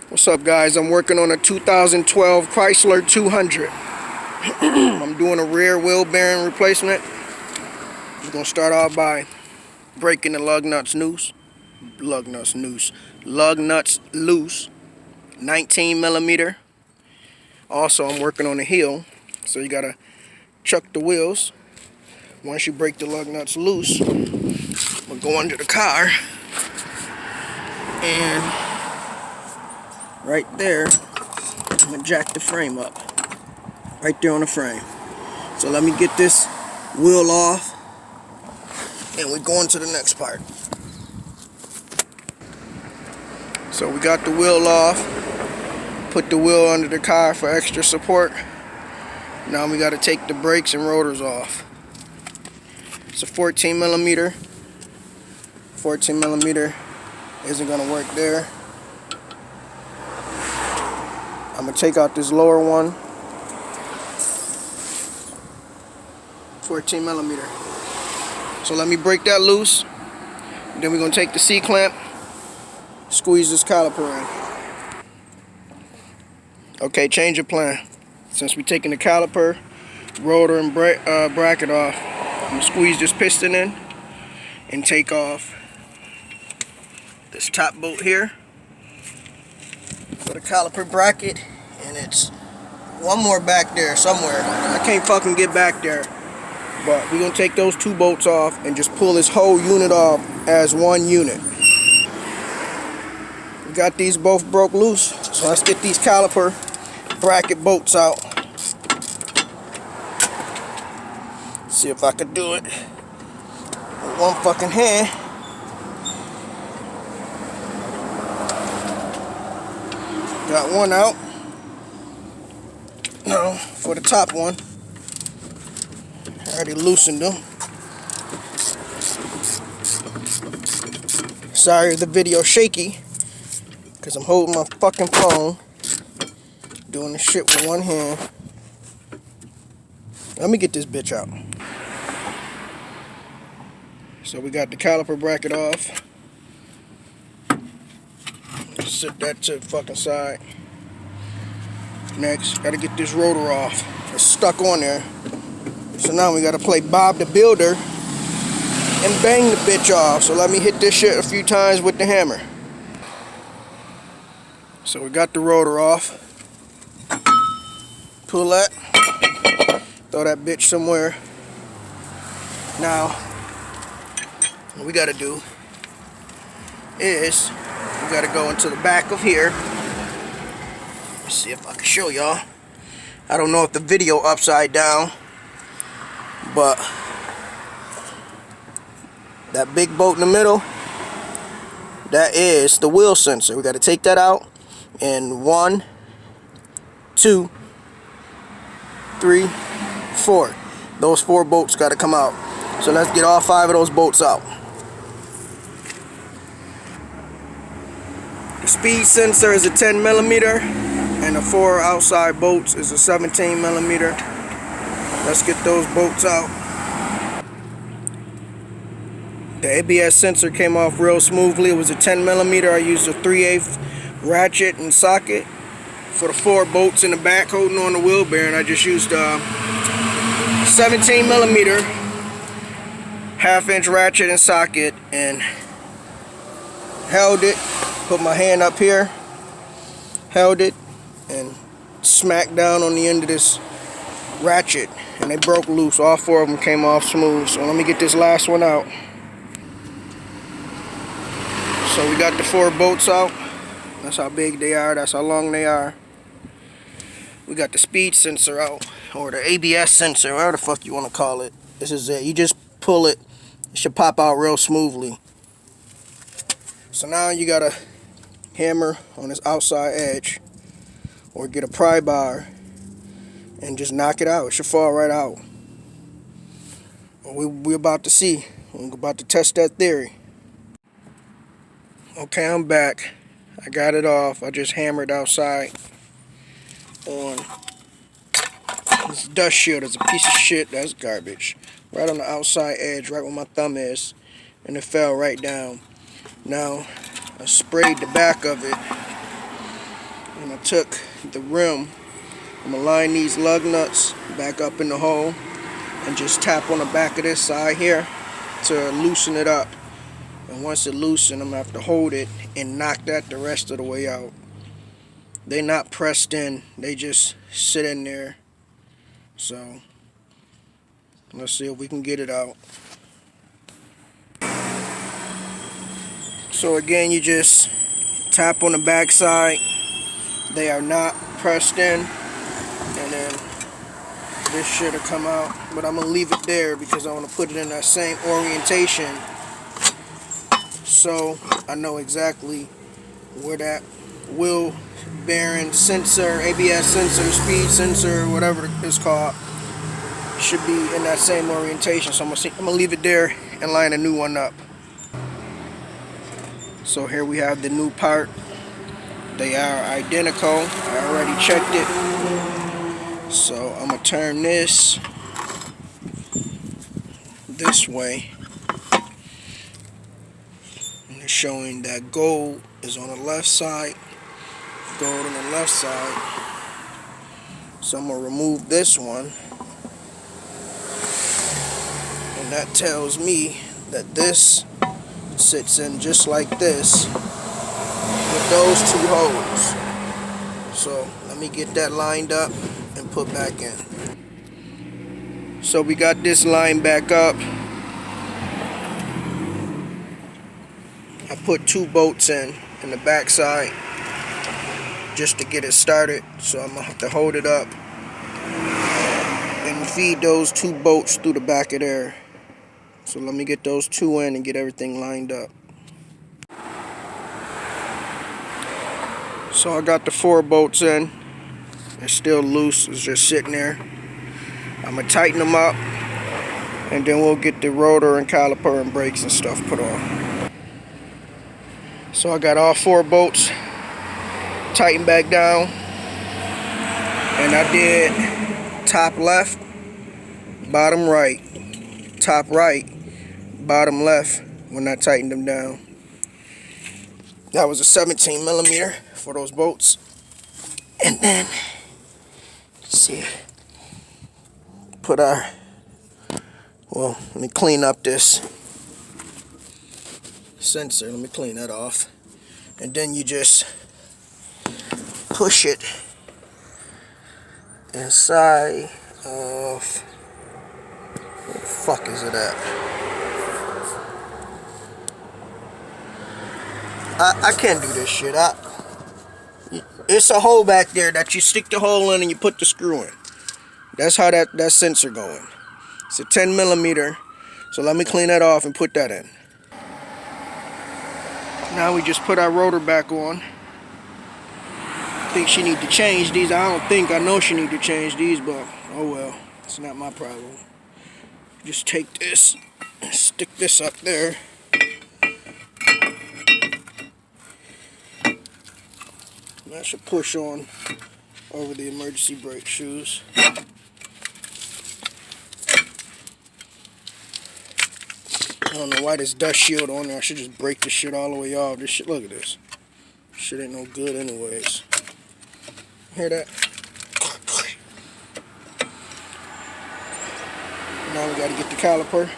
What's up, guys? I'm working on a 2012 Chrysler 200. I'm doing a rear wheel bearing replacement. I'm gonna start off by breaking the lug nuts loose. Lug nuts loose. 19 millimeter. Also, I'm working on the heel, so you gotta chuck the wheels. Once you break the lug nuts loose, we'll go under the car, and right there, I'm gonna jack the frame up. Right there on the frame. So let me get this wheel off, and we're going to the next part. So we got the wheel off, put the wheel under the car for extra support. Now we got to take the brakes and rotors off. It's a 14 millimeter. 14 millimeter isn't going to work there. I'm going to take out this lower one. 14 millimeter. So let me break that loose. Then we're going to take the C-clamp, squeeze this caliper in. Okay, change of plan. Since we're taking the caliper, rotor, and bracket off, I'm going to squeeze this piston in and take off this top bolt here for the caliper bracket, and it's one more back there somewhere. I can't fucking get back there. But we're going to take those two bolts off and just pull this whole unit off as one unit. We got these both broke loose, so let's get these caliper bracket bolts out. See if I can do it with one fucking hand. Got one out. Now for the top one. I already loosened them. Sorry if the video's shaky, because I'm holding my fucking phone, doing this shit with one hand. Let me get this bitch out. So we got the caliper bracket off. Set that to the fucking side. Next, gotta get this rotor off. It's stuck on there. So now we gotta play Bob the Builder and bang the bitch off. So let me hit this shit a few times with the hammer. So we got the rotor off. Pull that. Throw that bitch somewhere. Now, what we gotta do is we gotta go into the back of here. Let's see if I can show y'all. I don't know if the video upside down, but that big bolt in the middle, that is the wheel sensor. We got to take that out, and 1, 2, 3, 4. Those 4 bolts got to come out. So let's get all 5 of those bolts out. The speed sensor is a 10 millimeter, and the 4 outside bolts is a 17 millimeter. Let's get those bolts out. The ABS sensor came off real smoothly. It was a 10 millimeter. I used a 3/8 ratchet and socket. For the 4 bolts in the back holding on the wheel bearing, I just used a 17 millimeter 1/2-inch ratchet and socket and held it. Put my hand up here, held it, and smacked down on the end of this ratchet, and they broke loose. All 4 of them came off smooth. So let me get this last one out. So we got the 4 bolts out. That's how big they are. That's how long they are. We got the speed sensor out, or the ABS sensor, whatever the fuck you want to call it. This is it. You just pull it. It should pop out real smoothly. So now you gotta hammer on this outside edge, or get a pry bar and just knock it out. It should fall right out. We're about to see. We're about to test that theory. Okay, I'm back. I got it off. I just hammered outside on this dust shield. It's a piece of shit. That's garbage. Right on the outside edge, right where my thumb is, and it fell right down. Now I sprayed the back of it took the rim. I'm gonna line these lug nuts back up in the hole and just tap on the back of this side here to loosen it up. And once it loosens, I'm gonna have to hold it and knock that the rest of the way out. They're not pressed in, they just sit in there. So let's see if we can get it out. So again, you just tap on the back side. They are not pressed in, and then this should have come out, but I'm gonna leave it there because I want to put it in that same orientation so I know exactly where that wheel bearing sensor, ABS sensor, speed sensor, whatever it's called, should be in that same orientation. So I'm gonna leave it there and line a new one up. So here we have the new part. They are identical. I already checked it. So I'm gonna turn this way. And it's showing that gold is on the left side. Gold on the left side. So I'm gonna remove this one. And that tells me that this sits in just like this with those two holes. So let me get that lined up and put back in. So we got this line back up. I put 2 bolts in the back side just to get it started. So I'm gonna have to hold it up and feed those 2 bolts through the back of there. So let me get those 2 in and get everything lined up. So I got the 4 bolts in. It's still loose, it's just sitting there. I'm gonna tighten them up and then we'll get the rotor and caliper and brakes and stuff put on. So I got all 4 bolts tightened back down, and I did top left, bottom right, top right, bottom left when I tightened them down. That was a 17 millimeter for those bolts. And then, let's see, well, let me clean up this sensor. Let me clean that off. And then you just push it inside of, where the fuck is it at? I can't do this shit. It's a hole back there that you stick the hole in and you put the screw in. That's how that sensor going. It's a 10 millimeter. So let me clean that off and put that in. Now we just put our rotor back on. I think she need to change these. I know she need to change these, but oh well. It's not my problem. Just take this and stick this up there. That should push on over the emergency brake shoes. I don't know why this dust shield on there. I should just break this shit all the way off. This shit, look at this. Shit ain't no good anyways. Hear that? Now we gotta get the caliper.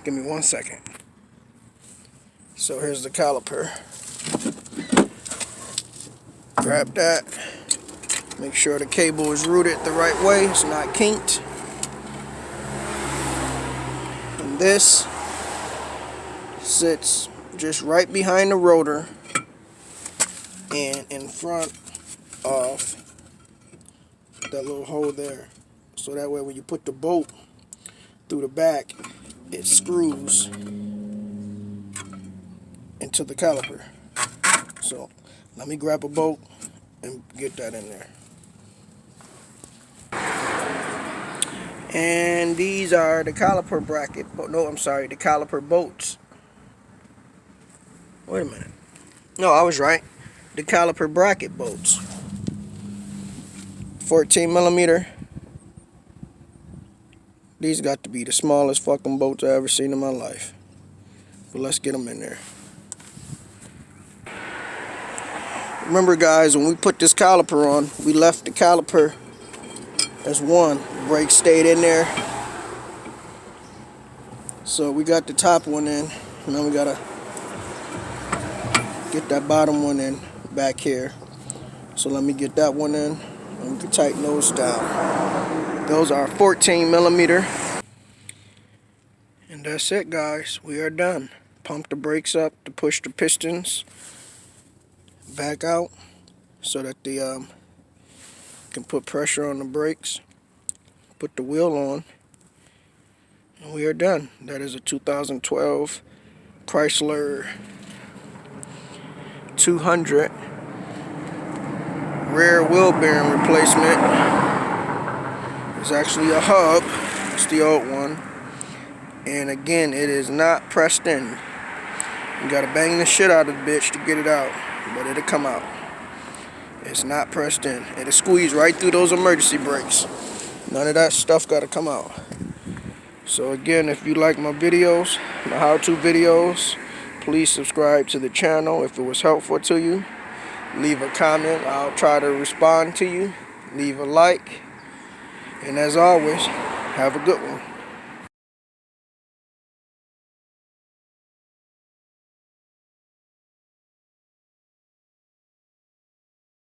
Give me 1 second. So here's the caliper. Grab that. Make sure the cable is routed the right way. It's not kinked. And this sits just right behind the rotor and in front of that little hole there. So that way when you put the bolt through the back, it screws into the caliper. So let me grab a bolt and get that in there. And these are the caliper bracket. No, I'm sorry, the caliper bolts. Wait a minute. No, I was right. The caliper bracket bolts. 14 millimeter. These got to be the smallest fucking bolts I ever seen in my life. But let's get them in there. Remember guys, when we put this caliper on, we left the caliper as one. The brake stayed in there. So we got the top one in. Now we gotta get that bottom one in back here. So let me get that one in, and we can tighten those down. Those are 14 millimeter. And that's it guys, we are done. Pump the brakes up to push the pistons back out so that they can put pressure on the brakes. Put the wheel on, and we are done. That is a 2012 Chrysler 200 rear wheel bearing replacement. It's actually a hub. It's the old one. And again, it is not pressed in. You gotta bang the shit out of the bitch to get it out, but it'll come out. It's not pressed in. It'll squeeze right through those emergency brakes. None of that stuff gotta come out. So again, if you like my videos, my how-to videos, please subscribe to the channel if it was helpful to you. Leave a comment. I'll try to respond to you. Leave a like. And as always, have a good one.